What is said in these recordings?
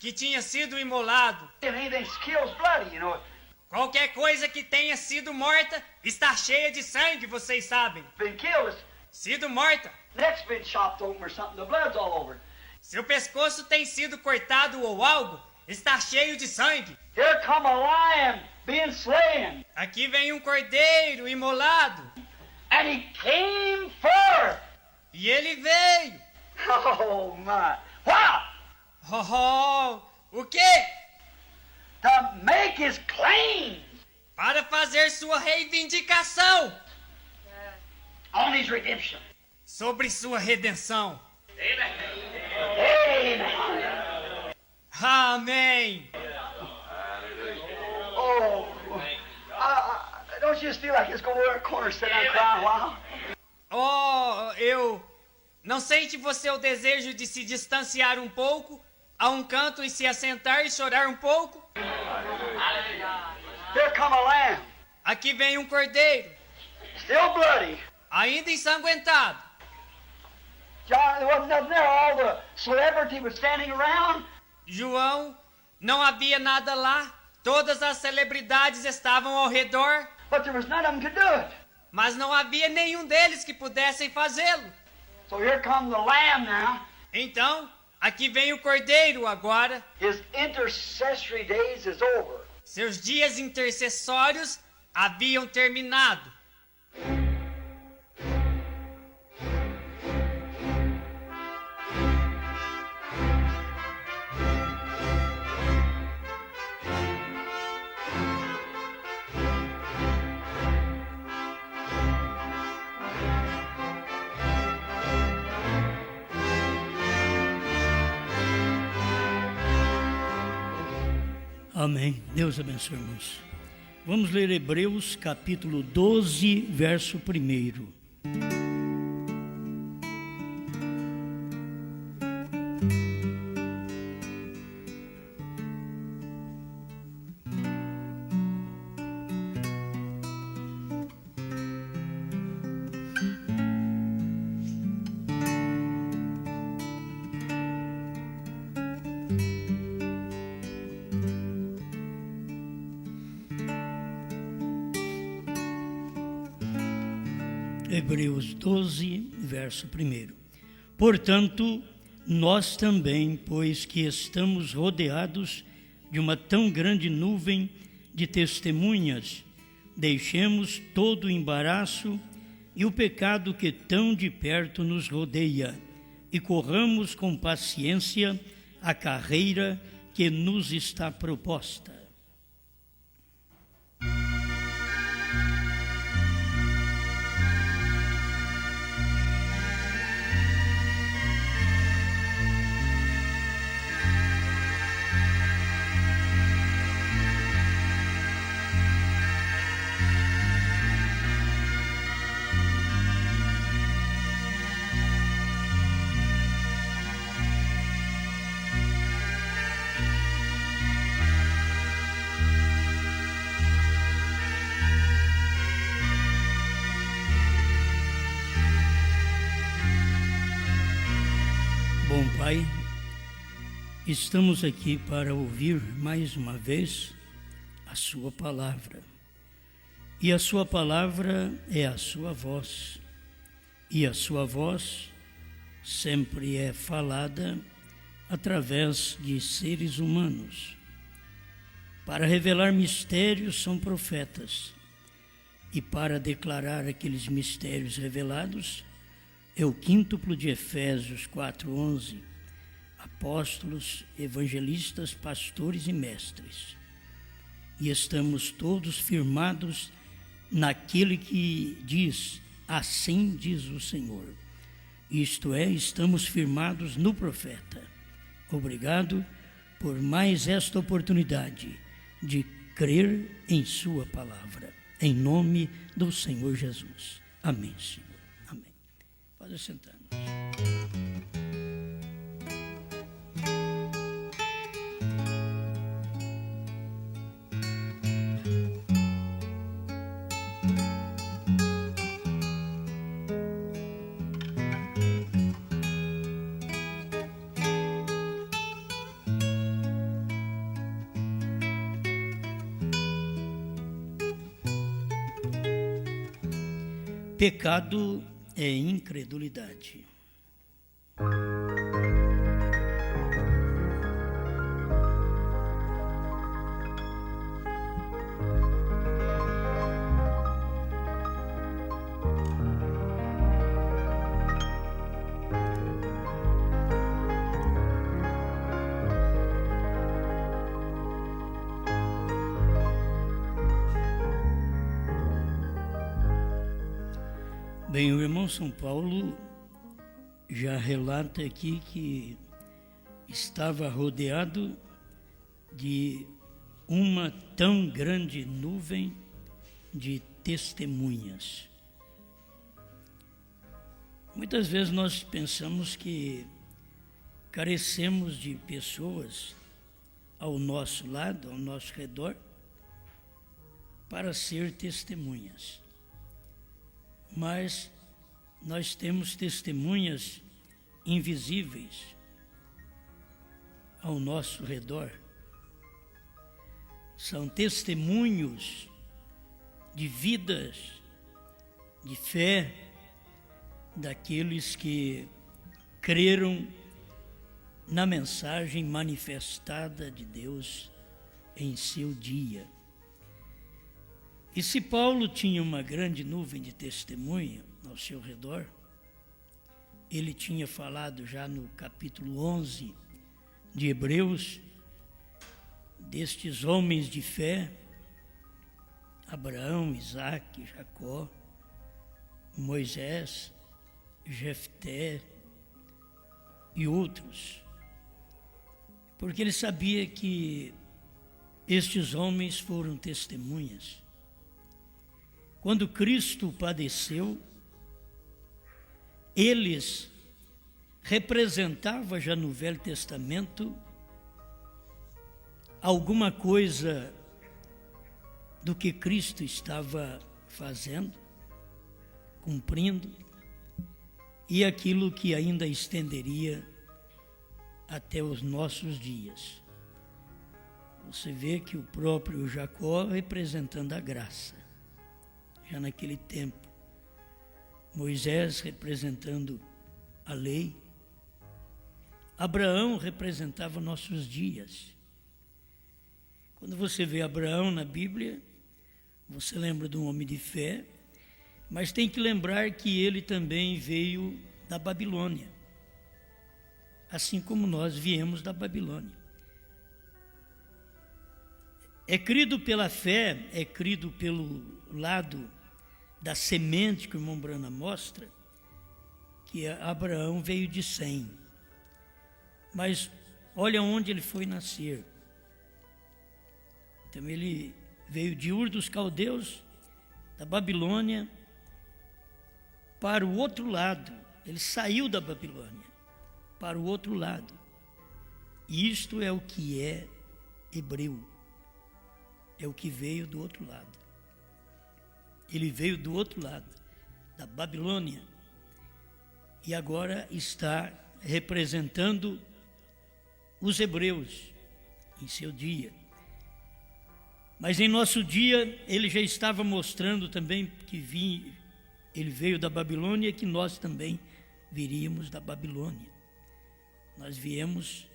que tinha sido imolado. Anything that kills bloody, you know. Qualquer coisa que tenha sido morta está cheia de sangue, vocês sabem. Been killed, it's Sido morta. neck's been chopped open or something. The blood's all over it. Seu pescoço tem sido cortado ou algo, está cheio de sangue. Here come a lion being slain, Aqui vem um cordeiro imolado. and he came forth. E ele veio. Oh my! What? O quê? To make his claim Para fazer sua reivindicação on his redemption. sobre sua redenção. Amen. Amém. Oh, don't you just feel like it's going to a corner, sit down, and cry a while? Não sente você o desejo de se distanciar um pouco, a um canto e se assentar e chorar um pouco? Here come a lamb, Aqui vem um cordeiro, still bloody. ainda ensanguentado. John, there wasn't nothing there. All the celebrity was standing around. João, não havia nada lá. Todas as celebridades estavam ao redor, But there was none of them could do it. mas não havia nenhum deles que pudessem fazê-lo. So here comes the lamb now. Então, aqui vem o cordeiro agora. His intercessory days is over. Seus dias intercessórios haviam terminado. Amém. Deus abençoe, irmãos. Vamos ler Hebreus capítulo 12, verso 1. Hebreus 12, verso 1. Portanto, nós também, pois que estamos rodeados de uma tão grande nuvem de testemunhas, deixemos todo o embaraço e o pecado que tão de perto nos rodeia, e corramos com paciência a carreira que nos está proposta. Bom Pai, estamos aqui para ouvir mais uma vez a Sua palavra. E a Sua palavra é a Sua voz. E a Sua voz sempre é falada através de seres humanos. Para revelar mistérios são profetas. E para declarar aqueles mistérios revelados é o quíntuplo de Efésios 4:11, apóstolos, evangelistas, pastores e mestres. E estamos todos firmados naquele que diz, assim diz o Senhor. Isto é, estamos firmados no profeta. Obrigado por mais esta oportunidade de crer em sua palavra. Em nome do Senhor Jesus. Amém, Senhor. Pode sentar. pecado é incredulidade. Bem, o irmão São Paulo já relata aqui que estava rodeado de uma tão grande nuvem de testemunhas. Muitas vezes nós pensamos que carecemos de pessoas ao nosso lado, ao nosso redor, para ser testemunhas. Mas nós temos testemunhas invisíveis ao nosso redor. São testemunhos de vidas, de fé, daqueles que creram na mensagem manifestada de Deus em seu dia. E se Paulo tinha uma grande nuvem de testemunha ao seu redor, ele tinha falado já no capítulo 11 de Hebreus, destes homens de fé, Abraão, Isaque, Jacó, Moisés, Jefté e outros, porque ele sabia que estes homens foram testemunhas. Quando Cristo padeceu, eles representavam já no Velho Testamento alguma coisa do que Cristo estava fazendo, cumprindo, e aquilo que ainda estenderia até os nossos dias. Você vê que o próprio Jacó representando a graça, já naquele tempo, Moisés representando a lei, Abraão representava nossos dias. Quando você vê Abraão na Bíblia, você lembra de um homem de fé, mas tem que lembrar que ele também veio da Babilônia, assim como nós viemos da Babilônia. É crido pela fé, é crido pelo lado da semente que o irmão Brana mostra, que Abraão veio de Sem. Mas olha onde ele foi nascer. Então ele veio de Ur dos Caldeus, da Babilônia, para o outro lado. Ele saiu da Babilônia para o outro lado. E isto é o que é hebreu. É o que veio do outro lado. Ele veio do outro lado, da Babilônia, e agora está representando os hebreus em seu dia. Mas em nosso dia, ele já estava mostrando também que ele veio da Babilônia e que nós também viríamos da Babilônia. Nós viemos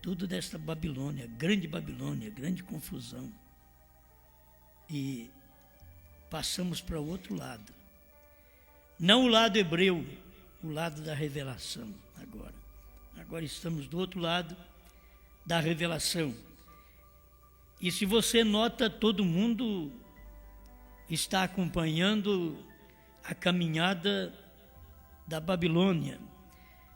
tudo desta Babilônia, grande confusão. E passamos para o outro lado. Não o lado hebreu, o lado da revelação agora. Agora estamos do outro lado da revelação. E se você nota, todo mundo está acompanhando a caminhada da Babilônia.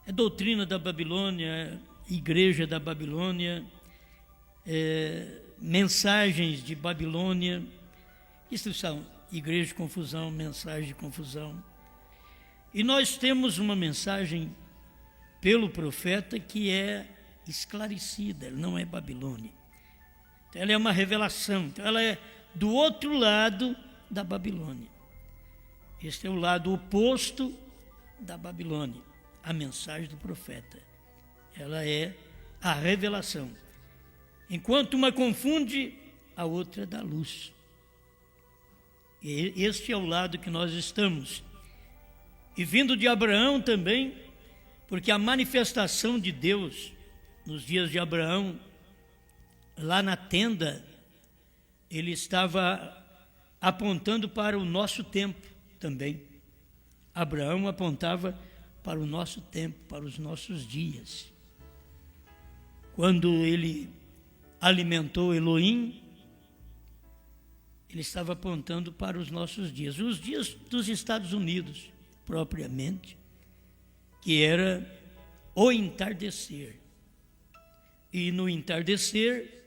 É doutrina da Babilônia, é igreja da Babilônia, mensagens de Babilônia. Isso são igreja de confusão, mensagem de confusão. E nós temos uma mensagem pelo profeta que é esclarecida, ela não é Babilônia. Então, ela é uma revelação, então ela é do outro lado da Babilônia. Este é o lado oposto da Babilônia, a mensagem do profeta. Ela é a revelação. Enquanto uma confunde, a outra dá luz. E este é o lado que nós estamos. e vindo de Abraão também, porque a manifestação de Deus nos dias de Abraão, lá na tenda, ele estava apontando para o nosso tempo também. Abraão apontava para o nosso tempo, para os nossos dias. Quando ele alimentou Elohim, ele estava apontando para os nossos dias dos Estados Unidos, propriamente, que era o entardecer. E no entardecer,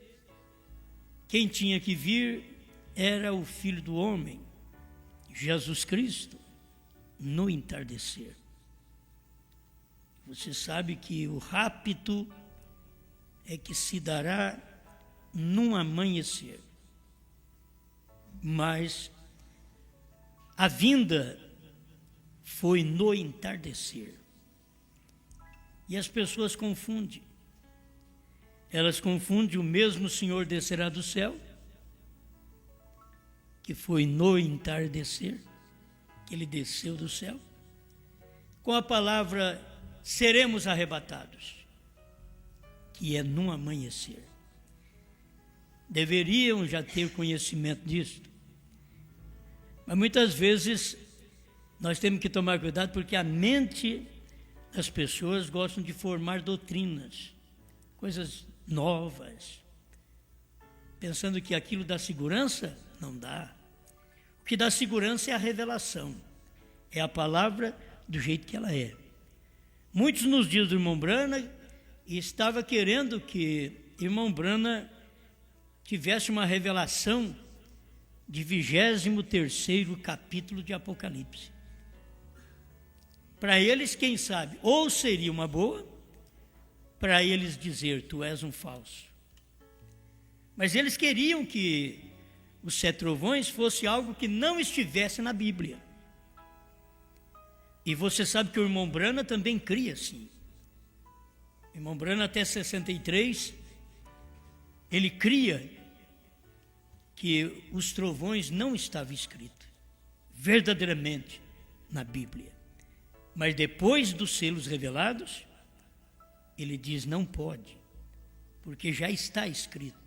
quem tinha que vir era o Filho do Homem, Jesus Cristo, no entardecer. Você sabe que o rapto é que se dará num amanhecer. Mas a vinda foi no entardecer. E as pessoas confundem. Elas confundem o mesmo Senhor descerá do céu, que foi no entardecer, que ele desceu do céu, com a palavra seremos arrebatados, que é no amanhecer. Deveriam já ter conhecimento disso. Mas muitas vezes nós temos que tomar cuidado, porque a mente das pessoas gostam de formar doutrinas, coisas novas, pensando que aquilo dá segurança. Não dá. O que dá segurança é a revelação, é a palavra do jeito que ela é. Muitos nos dias do irmão Brana estava querendo que irmão Brana tivesse uma revelação de 23º capítulo de Apocalipse. Para eles, quem sabe, ou seria uma boa, para eles dizer, tu és um falso. Mas eles queriam que os 7 trovões fosse algo que não estivesse na Bíblia. E você sabe que o irmão Brana também cria assim. O irmão Brana até 63, ele cria que os trovões não estavam escritos verdadeiramente na Bíblia. Mas depois dos selos revelados, ele diz não pode, porque já está escrito.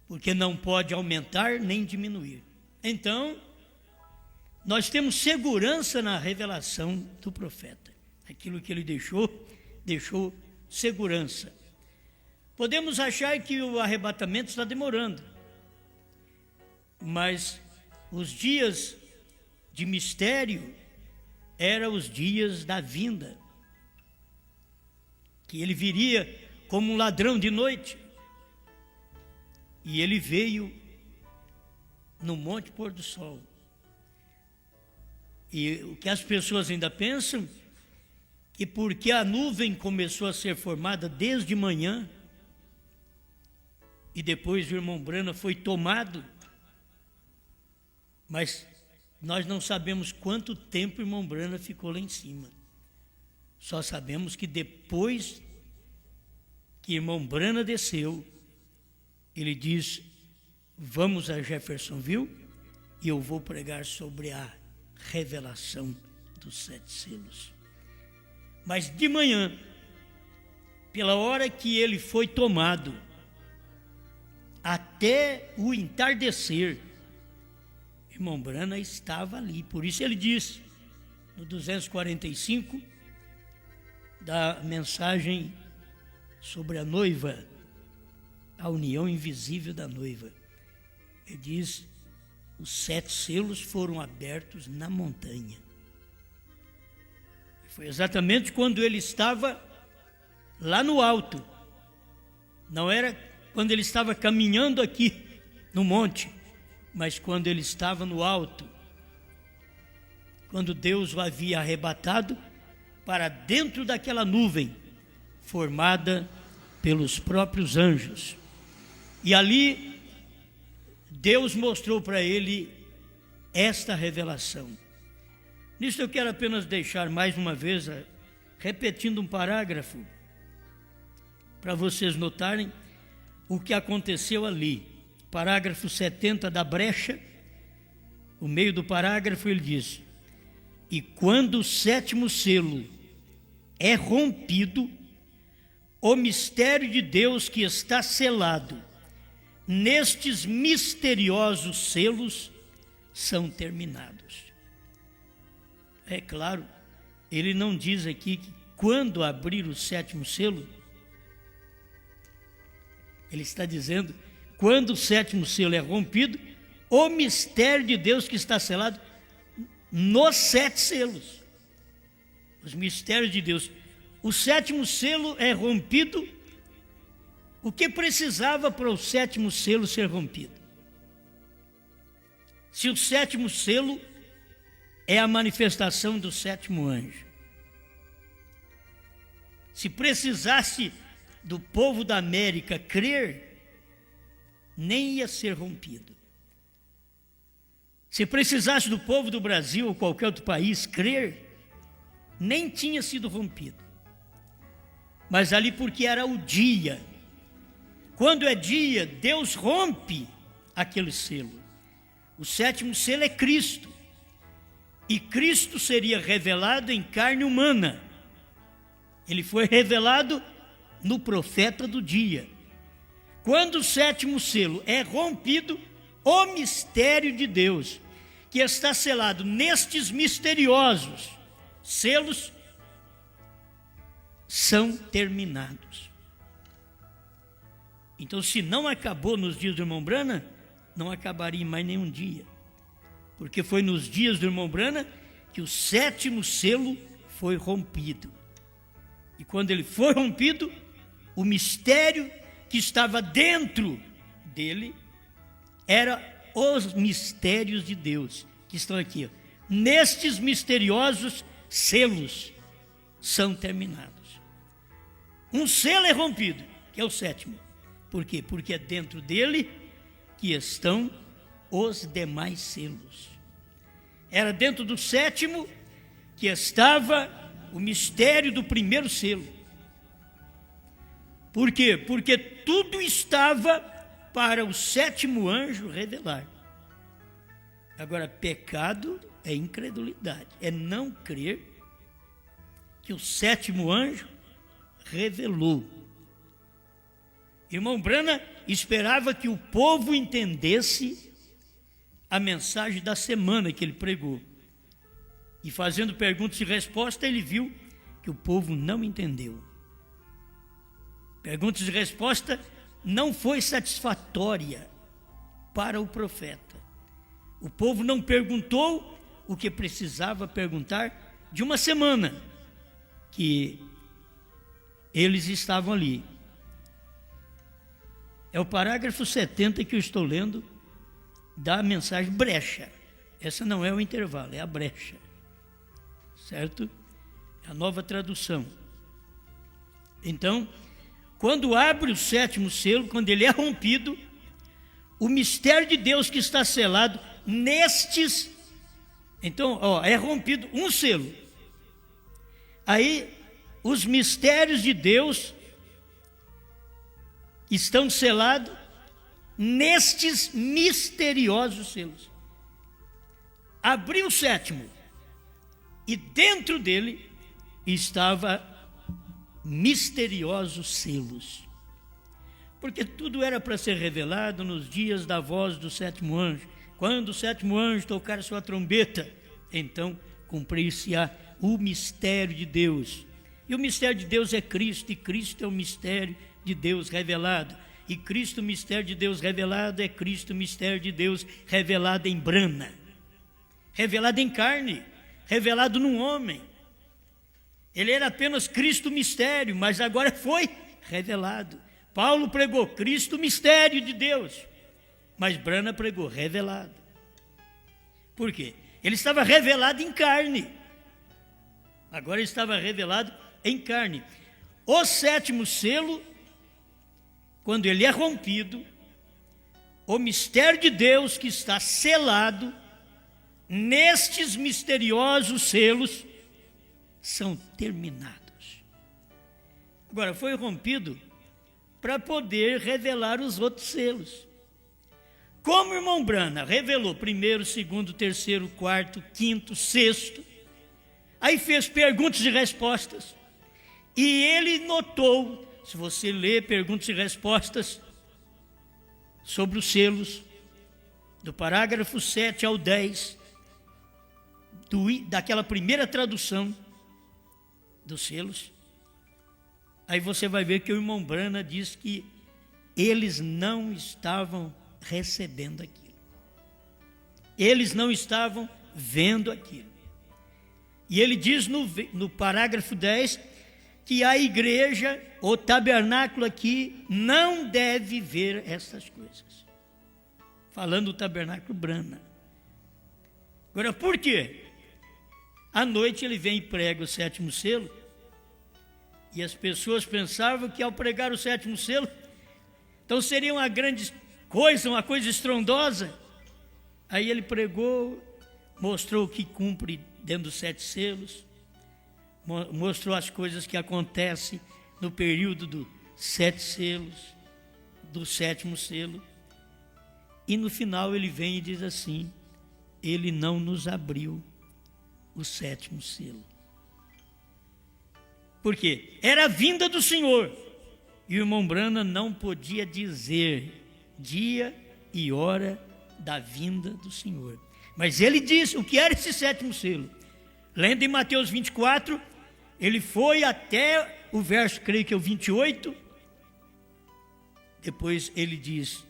Porque não pode aumentar nem diminuir. Então, nós temos segurança na revelação do profeta. Aquilo que ele deixou segurança. Podemos achar que o arrebatamento está demorando, mas os dias de mistério eram os dias da vinda, que ele viria como um ladrão de noite. E ele veio no Monte Pôr do Sol. E o que as pessoas ainda pensam, que porque a nuvem começou a ser formada desde manhã, e depois o irmão Brana foi tomado, mas nós não sabemos quanto tempo o irmão Brana ficou lá em cima. Só sabemos que depois que o irmão Brana desceu, ele diz, vamos a Jeffersonville e eu vou pregar sobre a revelação dos 7 selos. Mas de manhã, pela hora que ele foi tomado, até o entardecer, irmão Brana estava ali. Por isso ele diz, no 245, da mensagem sobre a noiva, a união invisível da noiva. Ele diz, os 7 selos foram abertos na montanha. Foi exatamente quando ele estava lá no alto. Não era quando ele estava caminhando aqui no monte, mas quando ele estava no alto. Quando Deus o havia arrebatado para dentro daquela nuvem formada pelos próprios anjos. E ali Deus mostrou para ele esta revelação. Nisso eu quero apenas deixar mais uma vez, repetindo um parágrafo, para vocês notarem o que aconteceu ali. Parágrafo 70 da brecha, o meio do parágrafo, ele diz: E quando o sétimo selo é rompido, o mistério de Deus que está selado nestes misteriosos selos são terminados. É claro, ele não diz aqui que quando abrir o sétimo selo, ele está dizendo, quando o sétimo selo é rompido, o mistério de Deus que está selado nos 7 selos. Os mistérios de Deus. O sétimo selo é rompido. O que precisava para o sétimo selo ser rompido? Se o sétimo selo é a manifestação do sétimo anjo. Se precisasse do povo da América crer, nem ia ser rompido. Se precisasse do povo do Brasil ou qualquer outro país crer, nem tinha sido rompido. Mas ali porque era o dia. Quando é dia, Deus rompe aquele selo. O sétimo selo é Cristo. E Cristo seria revelado em carne humana. Ele foi revelado no profeta do dia. Quando o sétimo selo é rompido, o mistério de Deus, que está selado nestes misteriosos selos, são terminados. Então, se não acabou nos dias do irmão Brana, não acabaria em mais nenhum dia. Porque foi nos dias do irmão Brana que o sétimo selo foi rompido. E quando ele foi rompido, o mistério que estava dentro dele era os mistérios de Deus, que estão aqui. Nestes misteriosos selos são terminados. Um selo é rompido, que é o sétimo. Por quê? Porque é dentro dele que estão os demais selos. Era dentro do sétimo que estava o mistério do primeiro selo. Por quê? Porque tudo estava para o sétimo anjo revelar. Agora, pecado é incredulidade, é não crer que o sétimo anjo revelou. Irmão Brana esperava que o povo entendesse a mensagem da semana que ele pregou. E fazendo perguntas e respostas, ele viu que o povo não entendeu. Perguntas e respostas não foi satisfatória para o profeta. O povo não perguntou o que precisava perguntar de uma semana que eles estavam ali. É o parágrafo 70 que eu estou lendo da mensagem brecha. Essa não é o intervalo, é a brecha. Certo? É a nova tradução. Então, quando abre o sétimo selo, quando ele é rompido, o mistério de Deus que está selado nestes... Então, é rompido um selo. Aí, os mistérios de Deus estão selados nestes misteriosos selos. Abriu o sétimo, e dentro dele estava misteriosos selos. Porque tudo era para ser revelado nos dias da voz do sétimo anjo. Quando o sétimo anjo tocar a sua trombeta, então cumprir-se-á o mistério de Deus. E o mistério de Deus é Cristo, e Cristo é o mistério de Deus revelado. E Cristo, o mistério de Deus revelado, é Cristo, o mistério de Deus revelado em Brana. Revelado em carne, revelado num homem. Ele era apenas Cristo mistério, mas agora foi revelado. Paulo pregou Cristo mistério de Deus, mas Brana pregou revelado. Por quê? Ele estava revelado em carne. Agora ele estava revelado em carne. O sétimo selo, quando ele é rompido, o mistério de Deus que está selado nestes misteriosos selos são terminados. Agora, foi rompido para poder revelar os outros selos. Como o irmão Brana revelou primeiro, segundo, terceiro, quarto, quinto, sexto, Aí fez perguntas e respostas. E ele notou, se você ler perguntas e respostas sobre os selos, do parágrafo 7 ao 10, daquela primeira tradução dos selos, aí você vai ver que o irmão Branham diz que eles não estavam recebendo aquilo. Eles não estavam vendo aquilo. E ele diz no parágrafo 10 que a igreja, o tabernáculo aqui, não deve ver essas coisas. Falando do tabernáculo Branham. Agora, por quê? À noite ele vem e prega o 7º selo, e as pessoas pensavam que ao pregar o 7º selo, então seria uma grande coisa, uma coisa estrondosa. Aí ele pregou, mostrou o que cumpre dentro dos 7 selos, mostrou as coisas que acontecem no período dos 7 selos, do 7º selo, e no final ele vem e diz assim: ele não nos abriu o 7º selo. Por quê? Era a vinda do Senhor, e o irmão Branham não podia dizer dia e hora da vinda do Senhor. Mas ele disse o que era esse 7º selo. Lendo em Mateus 24, ele foi até o verso, creio que é o 28, depois ele diz,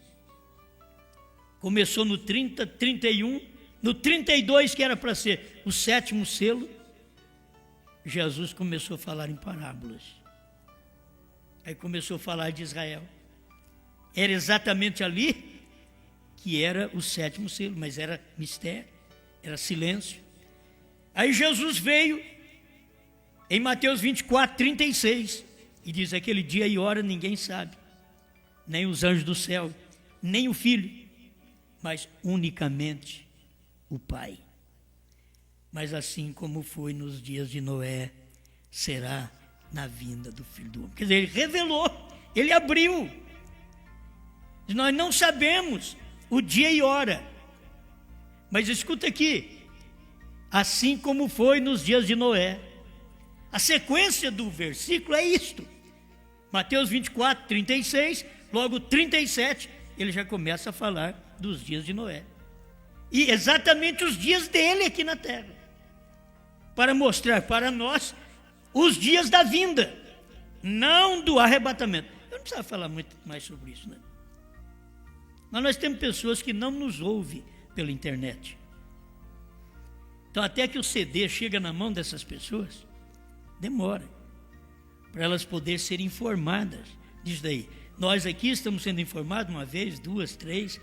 começou no 30, 31, no 32, que era para ser o 7º selo, Jesus começou a falar em parábolas. Aí começou a falar de Israel. Era exatamente ali que era o 7º selo, mas era mistério, era silêncio. Aí Jesus veio em Mateus 24, 36, e diz: aquele dia e hora ninguém sabe, nem os anjos do céu, nem o Filho, mas unicamente o Pai. Mas assim como foi nos dias de Noé, será na vinda do Filho do Homem. Quer dizer, ele revelou, ele abriu. Nós não sabemos o dia e hora, mas escuta aqui, assim como foi nos dias de Noé. A sequência do versículo é isto. Mateus 24, 36, logo 37, ele já começa a falar dos dias de Noé. E exatamente os dias dele aqui na terra, para mostrar para nós os dias da vinda, não do arrebatamento. Eu não precisava falar muito mais sobre isso, né? Mas nós temos pessoas que não nos ouvem pela internet. Então, até que o CD chega na mão dessas pessoas, demora para elas poderem ser informadas disso daí. Nós aqui estamos sendo informados uma vez, 2, 3,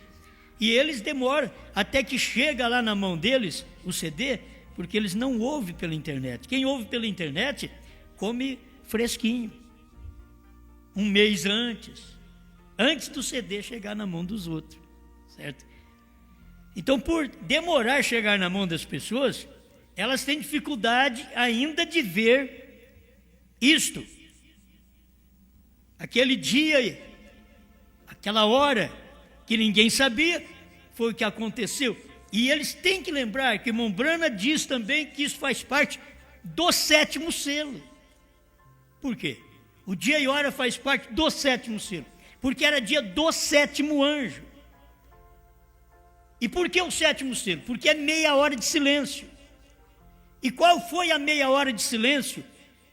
e eles demoram até que chega lá na mão deles o CD, porque eles não ouvem pela internet. Quem ouve pela internet come fresquinho, um mês antes do CD chegar na mão dos outros, certo? Então, por demorar a chegar na mão das pessoas, elas têm dificuldade ainda de ver isto. Aquele dia, aquela hora que ninguém sabia, foi o que aconteceu. E eles têm que lembrar que o irmão Branham diz também que isso faz parte do 7º selo. Por quê? O dia e hora faz parte do 7º selo, porque era dia do 7º anjo. E por que o 7º selo? Porque é meia hora de silêncio. E qual foi a meia hora de silêncio?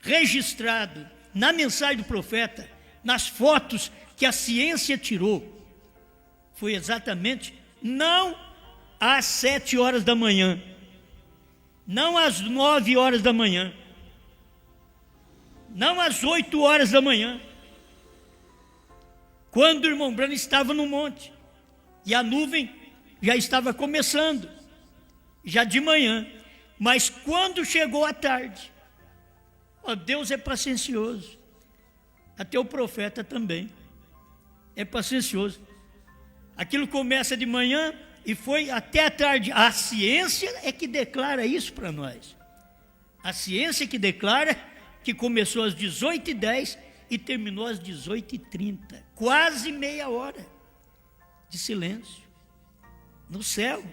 Registrado na mensagem do profeta, nas fotos que a ciência tirou, foi exatamente não às 7 horas da manhã, não às 9 horas da manhã, não às 8 horas da manhã, quando o irmão Branham estava no monte, e a nuvem já estava começando, já de manhã, mas quando chegou a tarde, Deus é paciencioso, até o profeta também é paciencioso. Aquilo começa de manhã e foi até a tarde. A ciência é que declara isso para nós. A ciência que declara que começou às 18h10 e terminou às 18h30. Quase meia hora de silêncio no céu.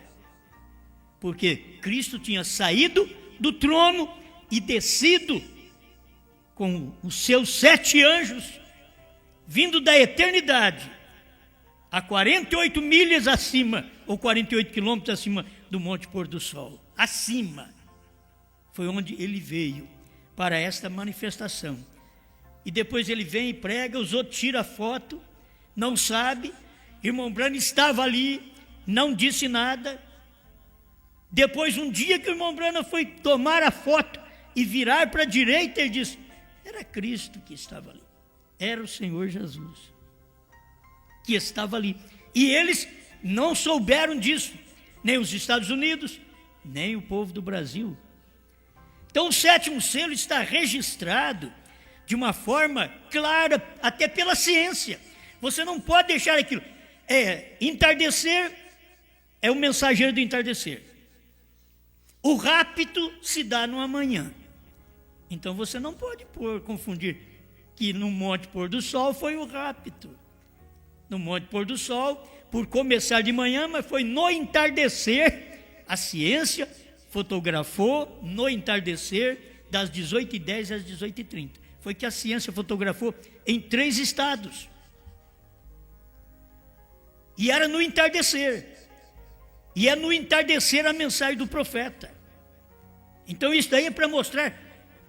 Porque Cristo tinha saído do trono e descido com os seus 7 anjos, vindo da eternidade, a 48 milhas acima, ou 48 quilômetros acima do Monte Pôr do Sol. Acima. Foi onde ele veio para esta manifestação. E depois ele vem e prega, os outros tiram foto, não sabe. Irmão Branham estava ali, não disse nada. Depois, um dia que o irmão Branham foi tomar a foto e virar para a direita, ele disse: era Cristo que estava ali. Era o Senhor Jesus que estava ali. E eles não souberam disso, nem os Estados Unidos, nem o povo do Brasil. Então o 7º selo está registrado de uma forma clara, até pela ciência. Você não pode deixar aquilo. Entardecer é o mensageiro do entardecer. O rapto se dá no amanhã. Então você não pode confundir que no Monte Pôr do Sol foi o rapto. No Monte Pôr do Sol, por começar de manhã, mas foi no entardecer. A ciência fotografou no entardecer das 18h10 às 18h30. Foi que a ciência fotografou em 3 estados. E era no entardecer. E é no entardecer a mensagem do profeta. Então isso daí é para mostrar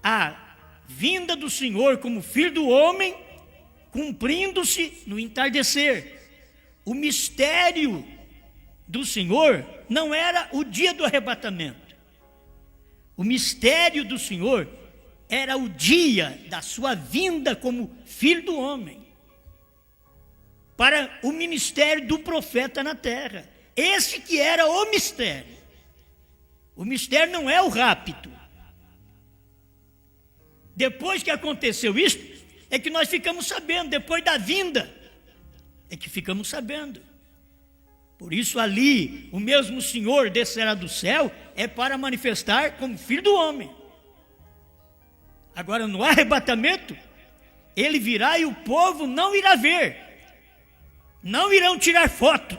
a vinda do Senhor como Filho do homem, cumprindo-se no entardecer. O mistério do Senhor não era o dia do arrebatamento. O mistério do Senhor era o dia da sua vinda como Filho do homem, para o ministério do profeta na terra. Esse que era o mistério. O mistério não é o rapto. Depois que aconteceu isso, é que nós ficamos sabendo. Depois da vinda, é que ficamos sabendo. Por isso ali, o mesmo Senhor descerá do céu, é para manifestar como Filho do homem. Agora no arrebatamento, ele virá e o povo não irá ver. Não irão tirar foto.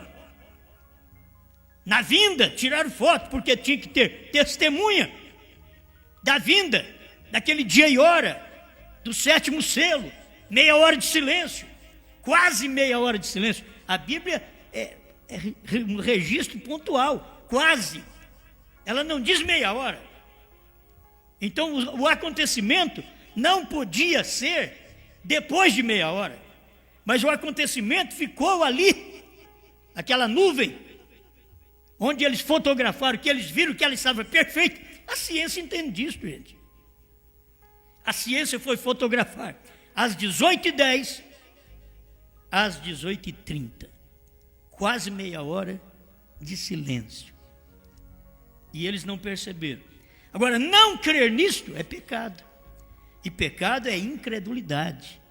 Na vinda, tiraram foto, porque tinha que ter testemunha da vinda, daquele dia e hora, do 7º selo, meia hora de silêncio, quase meia hora de silêncio. A Bíblia é um registro pontual, quase. Ela não diz meia hora. Então o acontecimento não podia ser depois de meia hora, mas o acontecimento ficou ali, aquela nuvem, onde eles fotografaram, que eles viram que ela estava perfeita. A ciência entende isso, gente. A ciência foi fotografar às 18h10, às 18h30. Quase meia hora de silêncio. E eles não perceberam. Agora, não crer nisto é pecado. E pecado é incredulidade.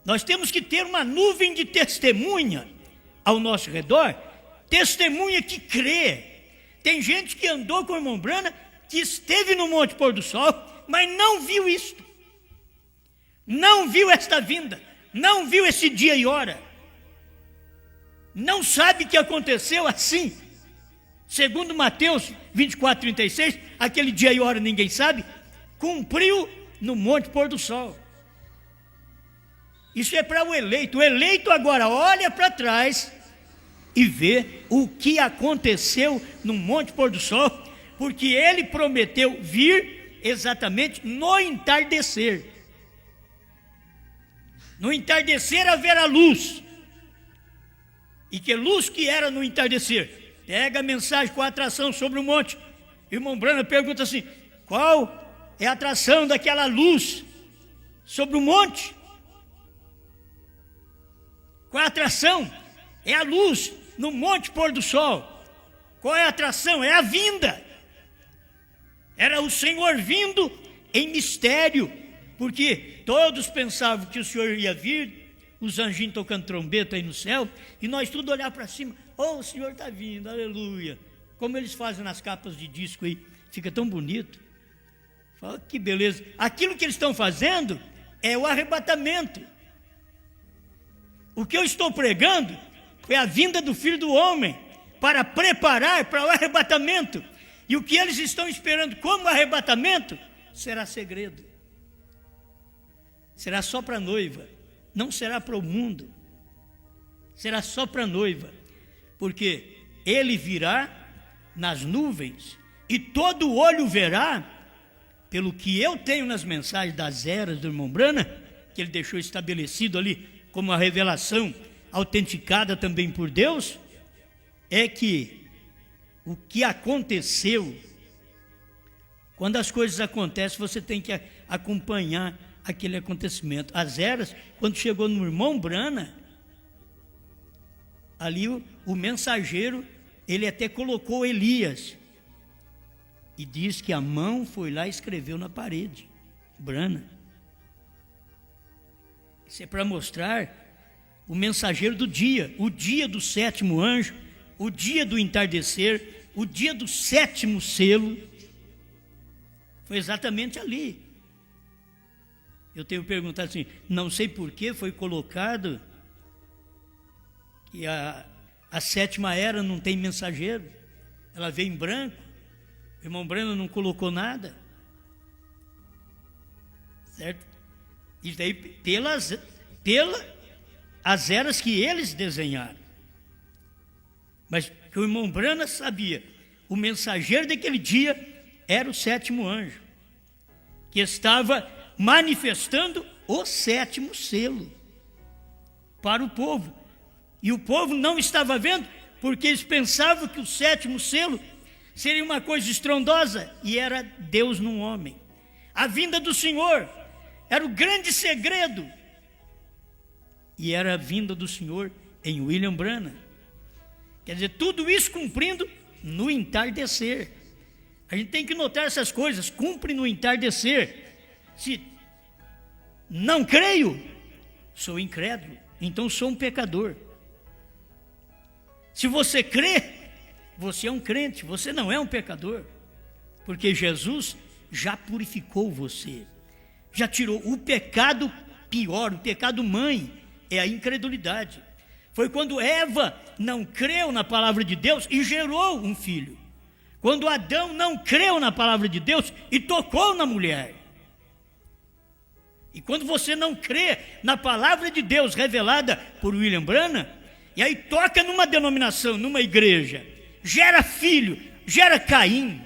Nós temos que ter uma nuvem de testemunha ao nosso redor, testemunha que crê. Tem gente que andou com o irmão Branham, que esteve no Monte Pôr do Sol, mas não viu isto. Não viu esta vinda. Não viu esse dia e hora. Não sabe que aconteceu assim. Segundo Mateus 24:36, aquele dia e hora ninguém sabe, cumpriu no Monte Pôr do Sol. Isso é para o eleito. O eleito agora olha para trás e vê o que aconteceu no Monte Pôr do Sol, porque ele prometeu vir exatamente no entardecer. No entardecer haverá luz. E que luz que era no entardecer? Pega a mensagem com a atração sobre o monte. Irmão Branham pergunta assim: qual é a atração daquela luz sobre o monte? Qual é a atração? É a luz no Monte Pôr do Sol. Qual é a atração? É a vinda. Era o Senhor vindo em mistério, porque todos pensavam que o Senhor ia vir, os anjinhos tocando trombeta aí no céu, e nós tudo olhar para cima: oh, o Senhor está vindo, aleluia. Como eles fazem nas capas de disco aí, fica tão bonito. Fala, que beleza. Aquilo que eles estão fazendo é o arrebatamento. O que eu estou pregando é a vinda do Filho do homem, para preparar para o arrebatamento. E o que eles estão esperando como arrebatamento será segredo. Será só para a noiva, não será para o mundo. Será só para a noiva, porque ele virá nas nuvens e todo olho verá, pelo que eu tenho nas mensagens das eras do irmão Brana, que ele deixou estabelecido ali como a revelação autenticada também por Deus, é que o que aconteceu, quando as coisas acontecem, você tem que acompanhar aquele acontecimento. As eras, quando chegou no irmão Brana, ali o mensageiro, ele até colocou Elias, e diz que a mão foi lá e escreveu na parede, Brana. Isso é para mostrar o mensageiro do dia, o dia do sétimo anjo, o dia do entardecer, o dia do sétimo selo. Foi exatamente ali. Eu tenho perguntado assim, não sei por que foi colocado que a sétima era não tem mensageiro, ela veio em branco, o irmão Breno não colocou nada, certo? Isso daí pelas eras que eles desenharam. Mas que o irmão Brana sabia, o mensageiro daquele dia era o sétimo anjo, que estava manifestando o sétimo selo para o povo. E o povo não estava vendo, porque eles pensavam que o sétimo selo seria uma coisa estrondosa, e era Deus num homem. A vinda do Senhor era o grande segredo, e era a vinda do Senhor em William Branham. Quer dizer, tudo isso cumprindo no entardecer. A gente tem que notar essas coisas, cumpre no entardecer. Se não creio, sou incrédulo, então sou um pecador. Se você crê, você é um crente, você não é um pecador, porque Jesus já purificou você, já tirou o pecado pior, o pecado mãe, é a incredulidade. Foi quando Eva não creu na palavra de Deus e gerou um filho. Quando Adão não creu na palavra de Deus e tocou na mulher. E quando você não crê na palavra de Deus revelada por William Branham, e aí toca numa denominação, numa igreja, gera filho, gera Caim,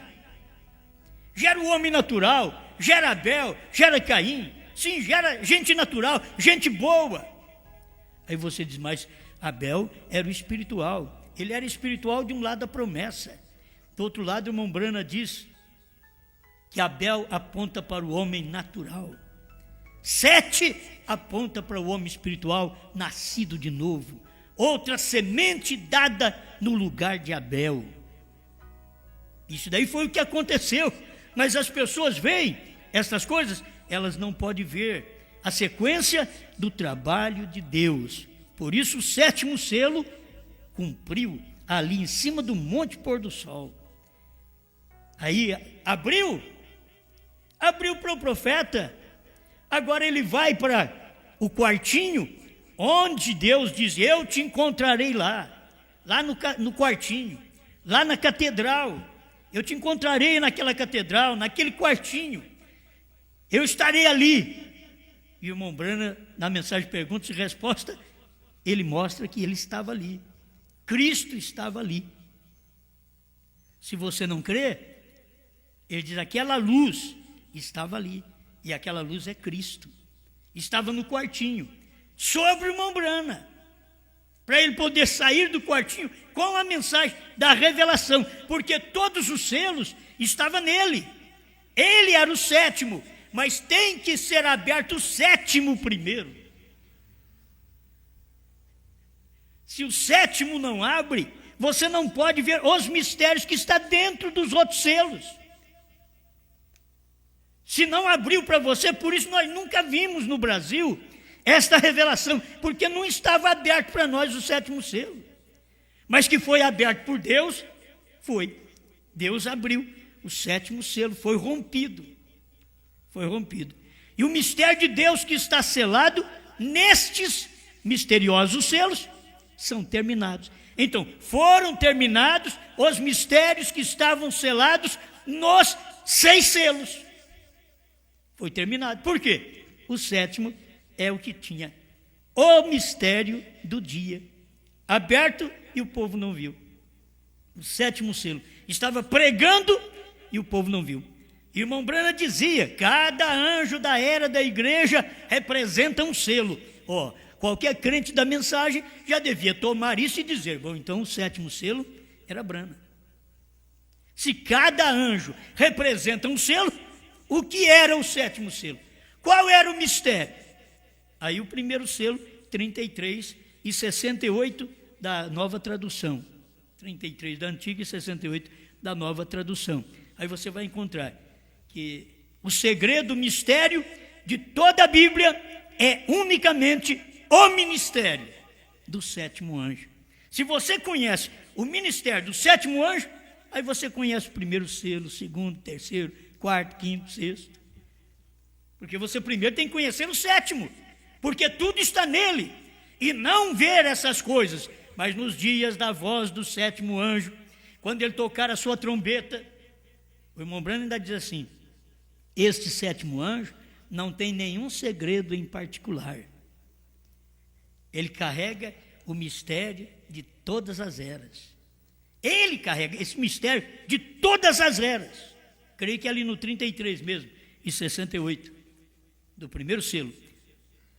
gera o homem natural, gera Abel, gera Caim, sim, gera gente natural, gente boa. Aí você diz, mas Abel era o espiritual, ele era espiritual de um lado da promessa, do outro lado o irmão Branham diz que Abel aponta para o homem natural, Sete aponta para o homem espiritual nascido de novo, outra semente dada no lugar de Abel. Isso daí foi o que aconteceu, mas as pessoas veem essas coisas, elas não podem ver a sequência do trabalho de Deus. Por isso o sétimo selo cumpriu ali em cima do Monte Pôr do Sol. Aí abriu para o profeta. Agora ele vai para o quartinho, onde Deus diz, eu te encontrarei lá no quartinho, lá na catedral, eu te encontrarei naquela catedral, naquele quartinho, eu estarei ali. E o irmão Branham, na mensagem perguntas e resposta, ele mostra que ele estava ali, Cristo estava ali. Se você não crê, ele diz, aquela luz estava ali, e aquela luz é Cristo, estava no quartinho, sobre o irmão Branham, para ele poder sair do quartinho com a mensagem da revelação, porque todos os selos estavam nele, ele era o sétimo, mas tem que ser aberto o sétimo primeiro. Se o sétimo não abre, você não pode ver os mistérios que está dentro dos outros selos. Se não abriu para você, por isso nós nunca vimos no Brasil esta revelação, porque não estava aberto para nós o sétimo selo. Mas que foi aberto por Deus, foi. Deus abriu o sétimo selo, foi rompido. Foi rompido. E o mistério de Deus que está selado nestes misteriosos selos são terminados. Então, foram terminados os mistérios que estavam selados nos 6 selos. Foi terminado. Por quê? O 7º é o que tinha o mistério do dia aberto e o povo não viu. O 7º selo estava pregando e o povo não viu. Irmão Branham dizia: cada anjo da era da igreja representa um selo. Qualquer crente da mensagem já devia tomar isso e dizer: bom, então o 7º selo era Branham. Se cada anjo representa um selo, o que era o 7º selo? Qual era o mistério? Aí o primeiro selo, 33 e 68 da nova tradução. 33 da antiga e 68 da nova tradução. Aí você vai encontrar que o segredo, o mistério de toda a Bíblia é unicamente o ministério do 7º anjo. Se você conhece o ministério do 7º anjo, aí você conhece o primeiro selo, o segundo, terceiro, quarto, quinto, sexto. Porque você primeiro tem que conhecer o 7º, porque tudo está nele, e não ver essas coisas. Mas nos dias da voz do 7º anjo, quando ele tocar a sua trombeta, o irmão Branham ainda diz assim: este 7º anjo não tem nenhum segredo em particular. Ele carrega o mistério de todas as eras. Ele carrega esse mistério de todas as eras. Creio que é ali no 33 mesmo, e 68, do primeiro selo.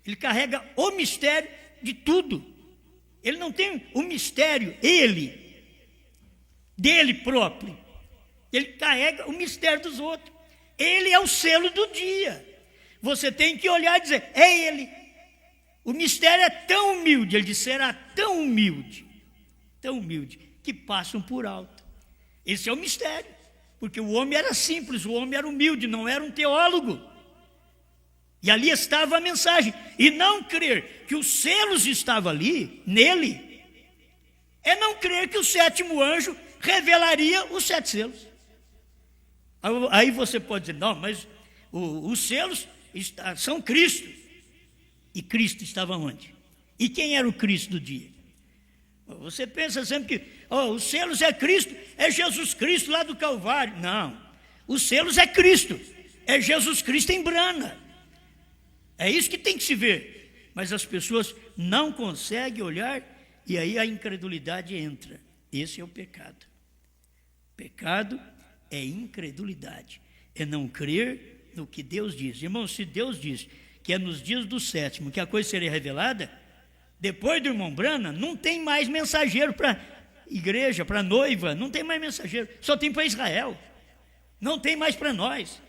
Ele carrega o mistério de tudo. Ele não tem o mistério, dele próprio. Ele carrega o mistério dos outros. Ele é o selo do dia. Você tem que olhar e dizer: é ele. O mistério é tão humilde, ele disse, será tão humilde, que passam por alto. Esse é o mistério. Porque o homem era simples, o homem era humilde, não era um teólogo. E ali estava a mensagem. E não crer que os selos estavam ali, nele, é não crer que o 7º anjo revelaria os 7 selos. Aí você pode dizer: não, mas os selos são Cristo. E Cristo estava onde? E quem era o Cristo do dia? Você pensa sempre que os selos é Cristo, é Jesus Cristo lá do Calvário. Não, os selos é Cristo, é Jesus Cristo em Branham. É isso que tem que se ver. Mas as pessoas não conseguem olhar, e aí a incredulidade entra. Esse é o pecado. Pecado é incredulidade, é não crer no que Deus diz. Irmão, se Deus diz que é nos dias do 7º que a coisa seria revelada, depois do irmão Branham, não tem mais mensageiro para igreja, para noiva, não tem mais mensageiro, só tem para Israel, não tem mais para nós.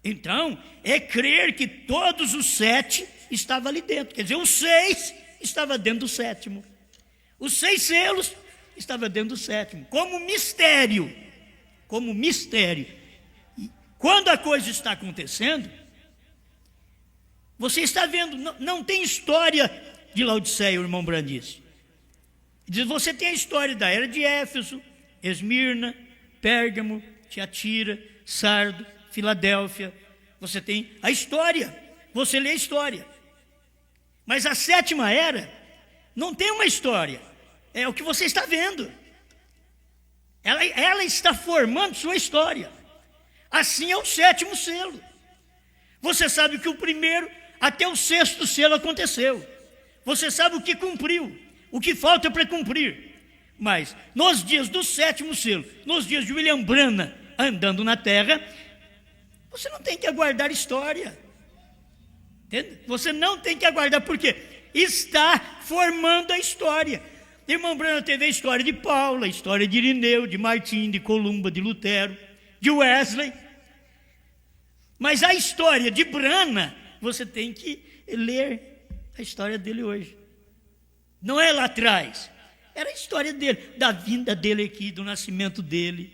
Então, é crer que todos os 7 estavam ali dentro, quer dizer, os 6 estavam dentro do 7º, os 6 selos estavam dentro do 7º, como mistério. E quando a coisa está acontecendo, você está vendo, não tem história de Laodiceia, o irmão Branham disse. Diz: você tem a história da era de Éfeso, Esmirna, Pérgamo, Tiatira, Sardo, Filadélfia. Você tem a história, você lê a história. Mas a 7ª era não tem uma história, é o que você está vendo. Ela está formando sua história. Assim é o 7º selo. Você sabe que o primeiro até o 6º selo aconteceu. Você sabe o que cumpriu, o que falta para cumprir. Mas nos dias do 7º selo, nos dias de William Branham andando na terra, você não tem que aguardar história. Entende? Você não tem que aguardar, porque está formando a história. Irmão Branham teve a história de Paulo, a história de Irineu, de Martim, de Columba, de Lutero, de Wesley. Mas a história de Branham, você tem que ler a história dele hoje. Não é lá atrás. Era a história dele, da vinda dele aqui, do nascimento dele,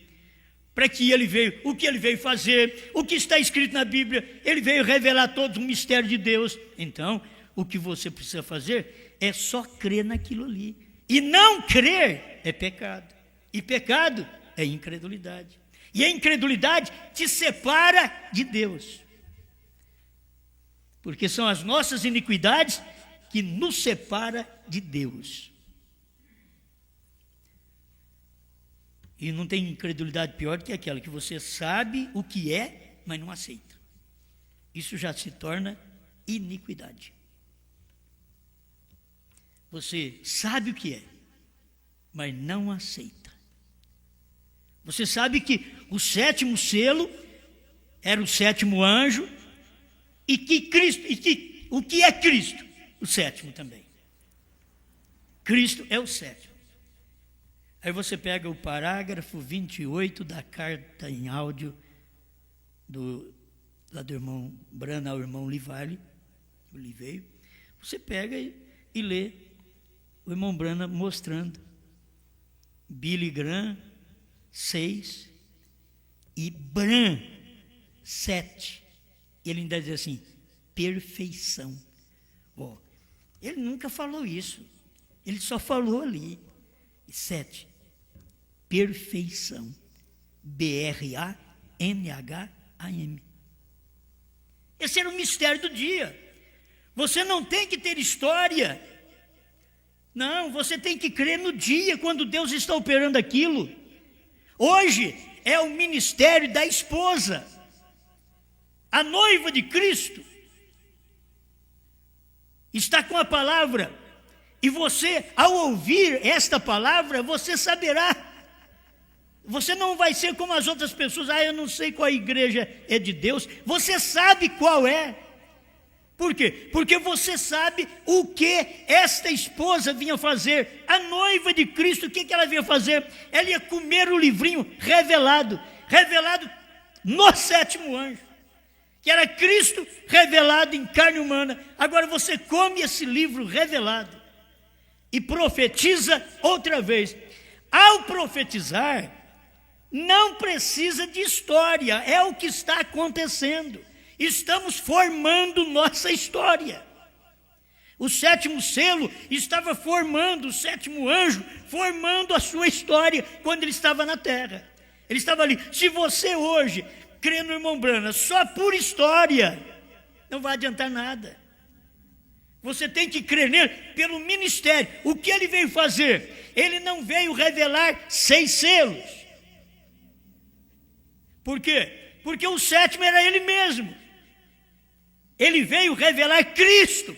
para que ele veio, o que ele veio fazer, o que está escrito na Bíblia. Ele veio revelar todo o mistério de Deus. Então, o que você precisa fazer é só crer naquilo ali. E não crer é pecado. E pecado é incredulidade. E a incredulidade te separa de Deus. Porque são as nossas iniquidades que nos separa de Deus. E não tem incredulidade pior do que aquela que você sabe o que é, mas não aceita. Isso já se torna iniquidade. Você sabe o que é, mas não aceita. Você sabe que o sétimo selo era o sétimo anjo e que o que é Cristo? O sétimo também. Cristo é o sétimo. Aí você pega o parágrafo 28 da carta em áudio lá do irmão Brana ao irmão Livale, Oliveira. Você pega e lê o irmão Brana mostrando Billy Graham 6 e Bran 7. Ele ainda diz assim, perfeição. Ele nunca falou isso. Ele só falou ali. 7. Perfeição. BRANHAM. Esse era o mistério do dia. Você não tem que ter história. Não, você tem que crer no dia, quando Deus está operando aquilo. Hoje é o ministério da esposa, a noiva de Cristo. Está com a palavra. E você, ao ouvir esta palavra, você saberá. Você não vai ser como as outras pessoas. Eu não sei qual igreja é de Deus. Você sabe qual é. Por quê? Porque você sabe o que esta esposa vinha fazer. A noiva de Cristo, o que ela vinha fazer? Ela ia comer o livrinho revelado no sétimo anjo, que era Cristo revelado em carne humana. Agora você come esse livro revelado e profetiza outra vez. Ao profetizar, não precisa de história, é o que está acontecendo. Estamos formando nossa história. O sétimo selo estava formando, o sétimo anjo formando a sua história quando ele estava na terra. Ele estava ali. Se você hoje crê no irmão Brana só por história, não vai adiantar nada. Você tem que crer nele pelo ministério. O que ele veio fazer? Ele não veio revelar 6 selos. Por quê? Porque o sétimo era ele mesmo. Ele veio revelar Cristo.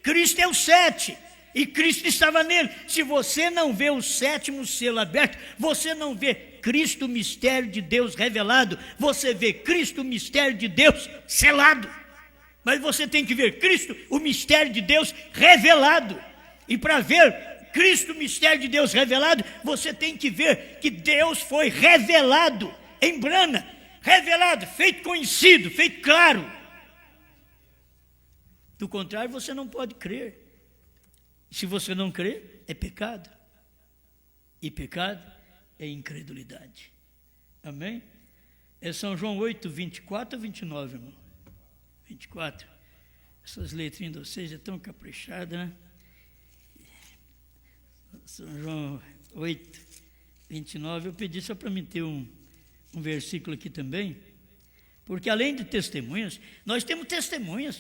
Cristo é o 7. E Cristo estava nele. Se você não vê o sétimo selo aberto, você não vê Cristo, mistério de Deus revelado. Você vê Cristo, mistério de Deus selado. Mas você tem que ver Cristo, o mistério de Deus revelado. E para ver Cristo, o mistério de Deus revelado, você tem que ver que Deus foi revelado em Brana. Revelado, feito conhecido, feito claro. Do contrário, você não pode crer. Se você não crer, é pecado. E pecado é incredulidade. Amém? É São João 8, 24 a 29, irmão. 24. Essas letrinhas de vocês é tão caprichada, né? São João 8, 29. Eu pedi só para mim ter um versículo aqui também. Porque além de testemunhas, nós temos testemunhas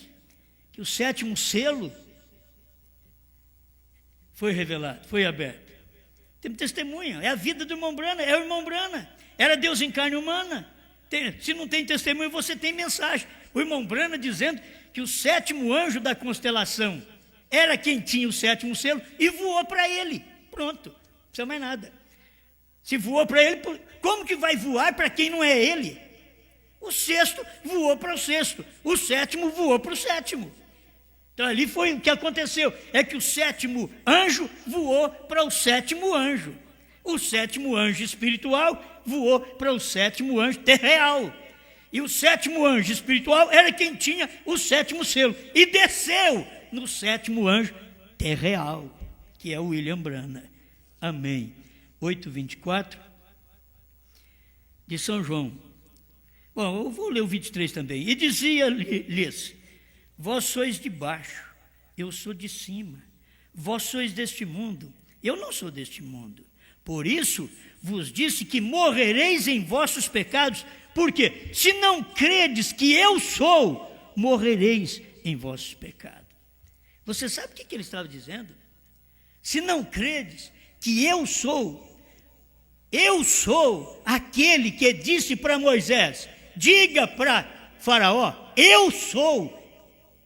que o sétimo selo foi revelado, foi aberto. Temos testemunha, é a vida do irmão Brana, é o irmão Brana. Era Deus em carne humana. Se não tem testemunho, você tem mensagem. O irmão Brana dizendo que o sétimo anjo da constelação era quem tinha o sétimo selo e voou para ele. Pronto, não precisa mais nada. Se voou para ele, como que vai voar para quem não é ele? O sexto voou para o sexto, o sétimo voou para o sétimo. Então ali foi o que aconteceu, é que o sétimo anjo voou para o sétimo anjo. O sétimo anjo espiritual voou para o sétimo anjo terreal. E o sétimo anjo espiritual era quem tinha o sétimo selo. E desceu no sétimo anjo terreal, que é o William Brana. Amém. 8:24 de São João. Bom, eu vou ler o 23 também. E dizia-lhes: vós sois de baixo, eu sou de cima. Vós sois deste mundo, eu não sou deste mundo. Por isso vos disse que morrereis em vossos pecados, porque se não credes que eu sou, morrereis em vossos pecados. Você sabe o que ele estava dizendo? Se não credes que eu sou, eu sou aquele que disse para Moisés, diga para Faraó, eu sou,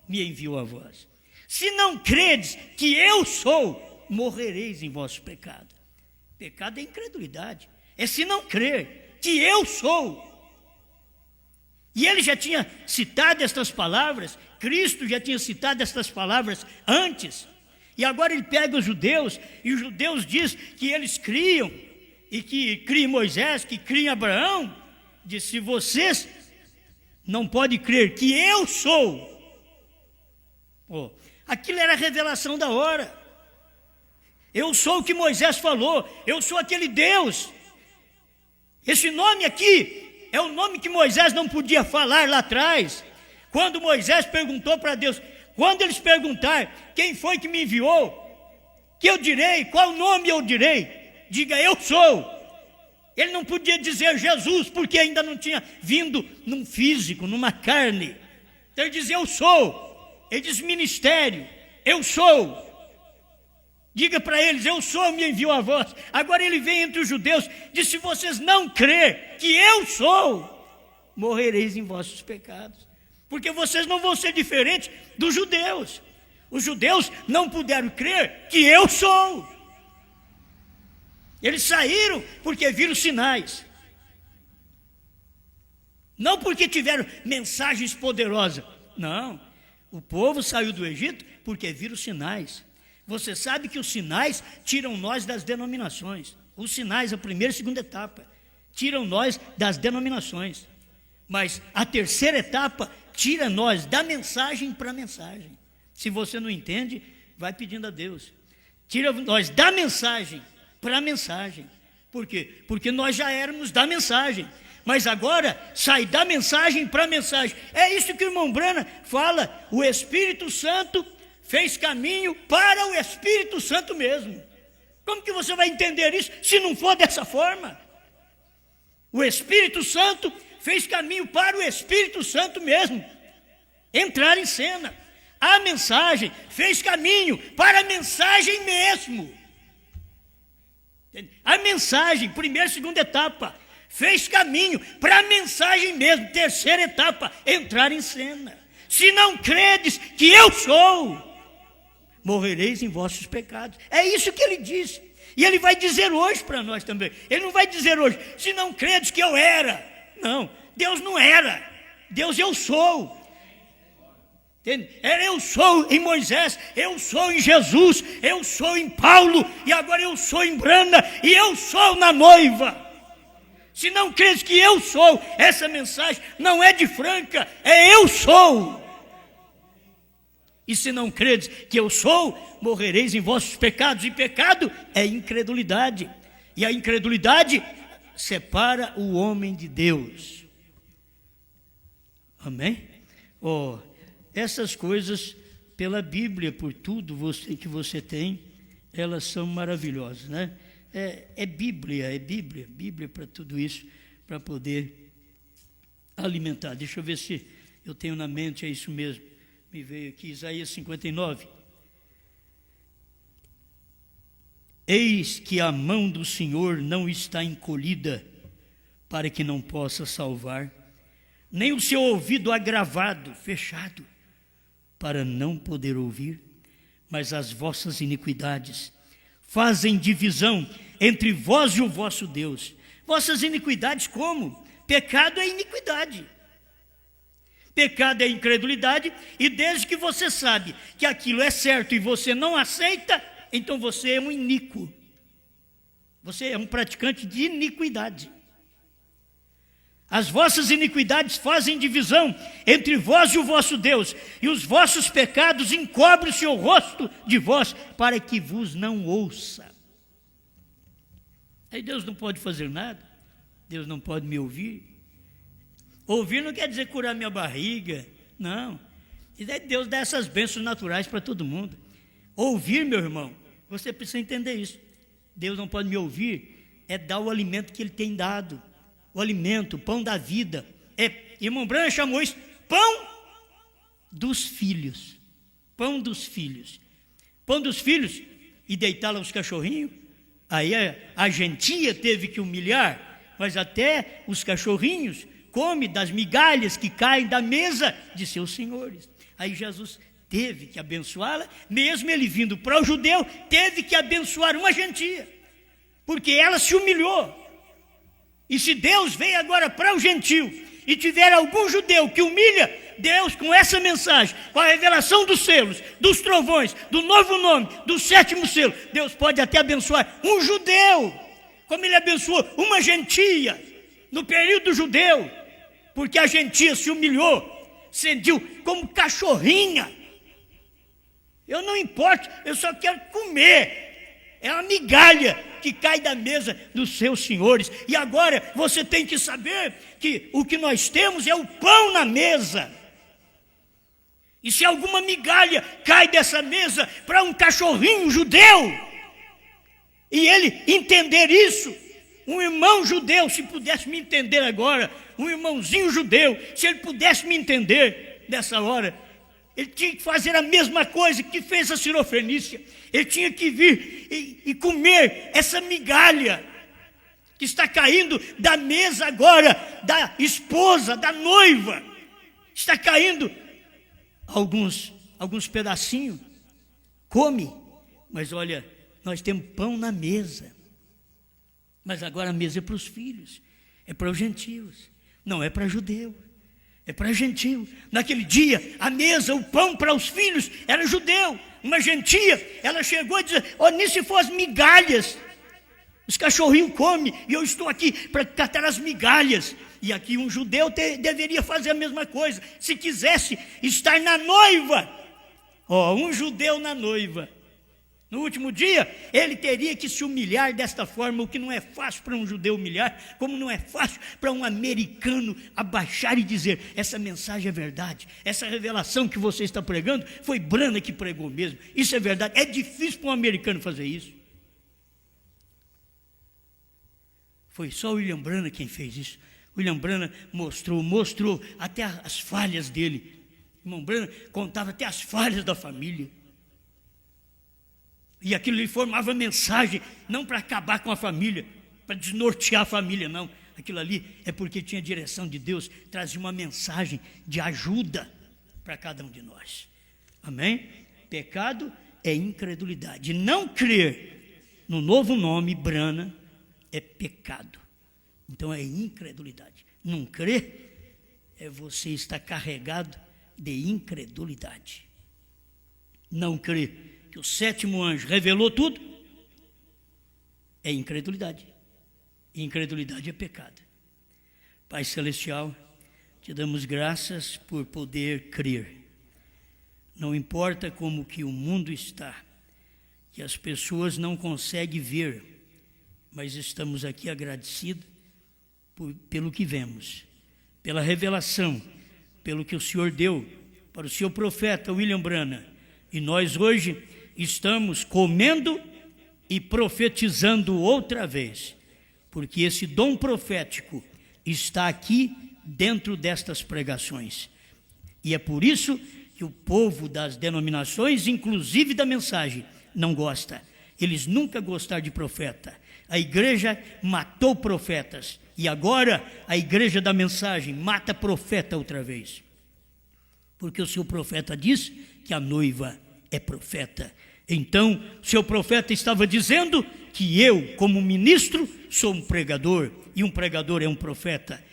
me enviou a vós. Se não credes que eu sou, morrereis em vosso pecado. Pecado é incredulidade, é se não crer que eu sou. E ele já tinha citado estas palavras, Cristo já tinha citado estas palavras antes, e agora ele pega os judeus, e os judeus diz que eles criam, e que criam Moisés, que criam Abraão, diz, se vocês não podem crer que eu sou, aquilo era a revelação da hora, eu sou o que Moisés falou, eu sou aquele Deus, esse nome aqui, é o nome que Moisés não podia falar lá atrás, quando Moisés perguntou para Deus, quando eles perguntarem, quem foi que me enviou, que eu direi, qual nome eu direi, diga eu sou. Ele não podia dizer Jesus, porque ainda não tinha vindo num físico, numa carne, então ele diz eu sou, ele diz ministério, eu sou, diga para eles, eu sou, me enviou a vós. Agora ele vem entre os judeus, diz, se vocês não crer que eu sou, morrereis em vossos pecados, porque vocês não vão ser diferentes dos judeus. Os judeus não puderam crer que eu sou. Eles saíram porque viram sinais, não porque tiveram mensagens poderosas, não, o povo saiu do Egito porque viram sinais. Você sabe que os sinais tiram nós das denominações. Os sinais, a primeira e segunda etapa, tiram nós das denominações. Mas a terceira etapa tira nós da mensagem para a mensagem. Se você não entende, vai pedindo a Deus. Tira nós da mensagem para a mensagem. Por quê? Porque nós já éramos da mensagem. Mas agora sai da mensagem para a mensagem. É isso que o irmão Brana fala. O Espírito Santo fez caminho para o Espírito Santo mesmo. Como que você vai entender isso se não for dessa forma? O Espírito Santo fez caminho para o Espírito Santo mesmo entrar em cena. A mensagem fez caminho para a mensagem mesmo. A mensagem, primeira e segunda etapa, fez caminho para a mensagem mesmo, terceira etapa, entrar em cena. Se não credes que eu sou, morrereis em vossos pecados. É isso que ele disse. E ele vai dizer hoje para nós também. Ele não vai dizer hoje, se não credes que eu era. Não, Deus não era. Deus eu sou. Entende? Era eu sou em Moisés, eu sou em Jesus, eu sou em Paulo, e agora eu sou em Brana, e eu sou na noiva. Se não credes que eu sou, essa mensagem não é de Franca, é eu sou. E se não credes que eu sou, morrereis em vossos pecados. E pecado é incredulidade. E a incredulidade separa o homem de Deus. Amém? Essas coisas, pela Bíblia, por tudo que você tem, elas são maravilhosas, né? Bíblia para tudo isso, para poder alimentar. Deixa eu ver se eu tenho na mente, é isso mesmo. Me veio aqui Isaías 59. Eis que a mão do Senhor não está encolhida para que não possa salvar, nem o seu ouvido agravado, fechado, para não poder ouvir, mas as vossas iniquidades fazem divisão entre vós e o vosso Deus. Vossas iniquidades como? Pecado é iniquidade. Pecado é incredulidade, e desde que você sabe que aquilo é certo e você não aceita, então você é um iníquo. Você é um praticante de iniquidade. As vossas iniquidades fazem divisão entre vós e o vosso Deus, e os vossos pecados encobrem o seu rosto de vós, para que vos não ouça. Aí Deus não pode fazer nada, Deus não pode me ouvir. Ouvir não quer dizer curar minha barriga, não. E daí Deus dá essas bênçãos naturais para todo mundo. Ouvir, meu irmão, você precisa entender isso. Deus não pode me ouvir, é dar o alimento que Ele tem dado. O alimento, o pão da vida. Irmão Branham chamou isso pão dos filhos. Pão dos filhos. Pão dos filhos e deitar lá os cachorrinhos. Aí a gentia teve que humilhar, mas até os cachorrinhos comem das migalhas que caem da mesa de seus senhores. Aí Jesus teve que abençoá-la, mesmo ele vindo para o judeu, teve que abençoar uma gentia, porque ela se humilhou. E se Deus veio agora para o gentio e tiver algum judeu que humilha Deus com essa mensagem, com a revelação dos selos, dos trovões, do novo nome, do 7º selo, Deus pode até abençoar um judeu, como ele abençoou uma gentia no período judeu, porque a gentia se humilhou, sentiu como cachorrinha. Eu não importo, eu só quero comer. É a migalha que cai da mesa dos seus senhores. E agora você tem que saber que o que nós temos é o pão na mesa. E se alguma migalha cai dessa mesa para um cachorrinho judeu, e ele entender isso, um irmão judeu, se pudesse me entender agora, um irmãozinho judeu, se ele pudesse me entender nessa hora, ele tinha que fazer a mesma coisa que fez a Sirofenícia. Ele tinha que vir e comer essa migalha que está caindo da mesa agora, da esposa, da noiva. Está caindo alguns pedacinhos. Come. Mas olha, nós temos pão na mesa. Mas agora a mesa é para os filhos, é para os gentios, não é para judeu. É para gentio. Naquele dia, a mesa, o pão para os filhos era judeu. Uma gentia, ela chegou e disse: nem se for as migalhas, os cachorrinhos comem, e eu estou aqui para catar as migalhas. E aqui um judeu deveria fazer a mesma coisa, se quisesse estar na noiva. Um judeu na noiva. No último dia, ele teria que se humilhar desta forma, o que não é fácil para um judeu humilhar, como não é fácil para um americano abaixar e dizer: essa mensagem é verdade, essa revelação que você está pregando, foi Branham que pregou mesmo, isso é verdade. É difícil para um americano fazer isso. Foi só o William Branham quem fez isso. William Branham mostrou até as falhas dele. O irmão Branham contava até as falhas da família. E aquilo lhe formava mensagem, não para acabar com a família, para desnortear a família, não. Aquilo ali é porque tinha direção de Deus, trazia uma mensagem de ajuda para cada um de nós. Amém? Pecado é incredulidade. Não crer no novo nome, Branham, é pecado. Então é incredulidade. Não crer é você estar carregado de incredulidade. Não crer que o 7º anjo revelou tudo, é incredulidade. Incredulidade é pecado. Pai Celestial, te damos graças por poder crer. Não importa como que o mundo está, que as pessoas não conseguem ver, mas estamos aqui agradecidos pelo que vemos, pela revelação, pelo que o Senhor deu para o seu profeta William Branham. E nós hoje estamos comendo e profetizando outra vez, porque esse dom profético está aqui dentro destas pregações. E é por isso que o povo das denominações, inclusive da mensagem, não gosta. Eles nunca gostaram de profeta. A igreja matou profetas, e agora a igreja da mensagem mata profeta outra vez. Porque o seu profeta diz que a noiva é profeta. Então, seu profeta estava dizendo que eu, como ministro, sou um pregador, e um pregador é um profeta,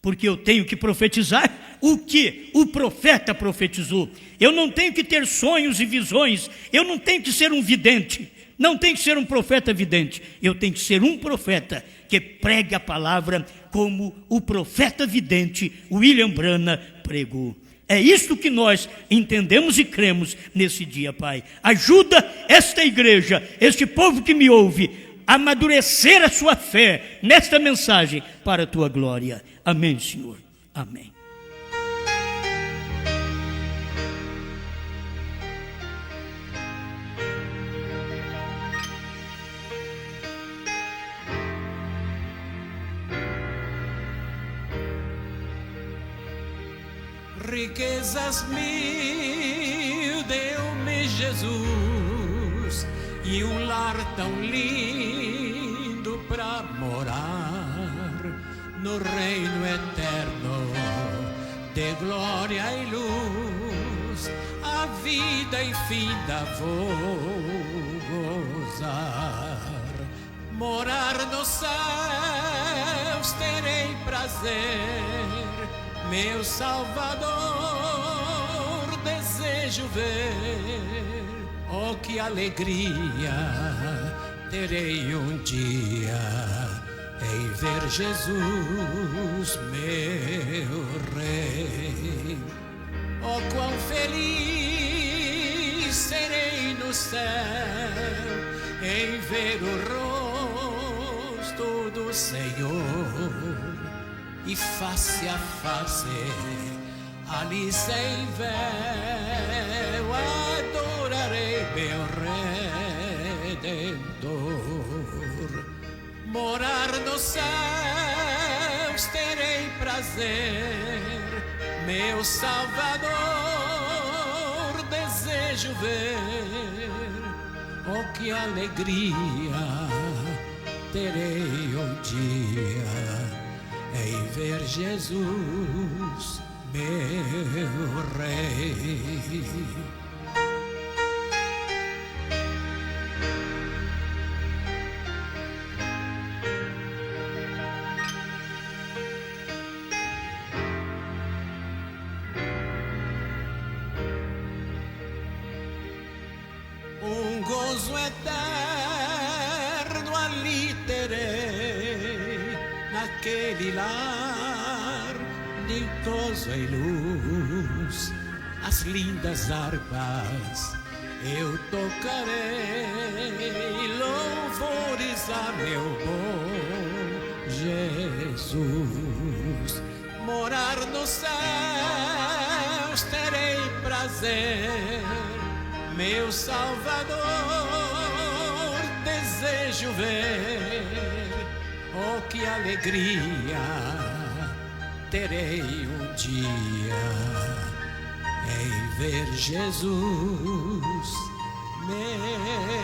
porque eu tenho que profetizar o que o profeta profetizou. Eu não tenho que ter sonhos e visões, eu não tenho que ser um vidente, não tenho que ser um profeta vidente, eu tenho que ser um profeta que pregue a palavra como o profeta vidente William Branham pregou. É isso que nós entendemos e cremos nesse dia, Pai. Ajuda esta igreja, este povo que me ouve, a amadurecer a sua fé nesta mensagem para a tua glória. Amém, Senhor. Amém. Riquezas mil deu-me Jesus e lar tão lindo a morar no reino eterno de glória e luz, a vida infinda vou gozar. Morar nos céus terei prazer, meu Salvador desejo ver. Oh, que alegria terei um dia em ver Jesus, meu Rei. Oh, quão feliz serei no céu em ver o rosto do Senhor, e face a face ali sem véu adorarei meu Redentor. Morar nos céus terei prazer, meu Salvador desejo ver. Oh, que alegria terei um dia em ver Jesus, meu Rei. Um gozo eterno ali terei, naquele lar de gozo e luz. As lindas harpas eu tocarei, louvores a meu bom Jesus. Morar nos céus terei prazer, meu Salvador desejo ver. Oh, que alegria terei um dia em ver Jesus, meu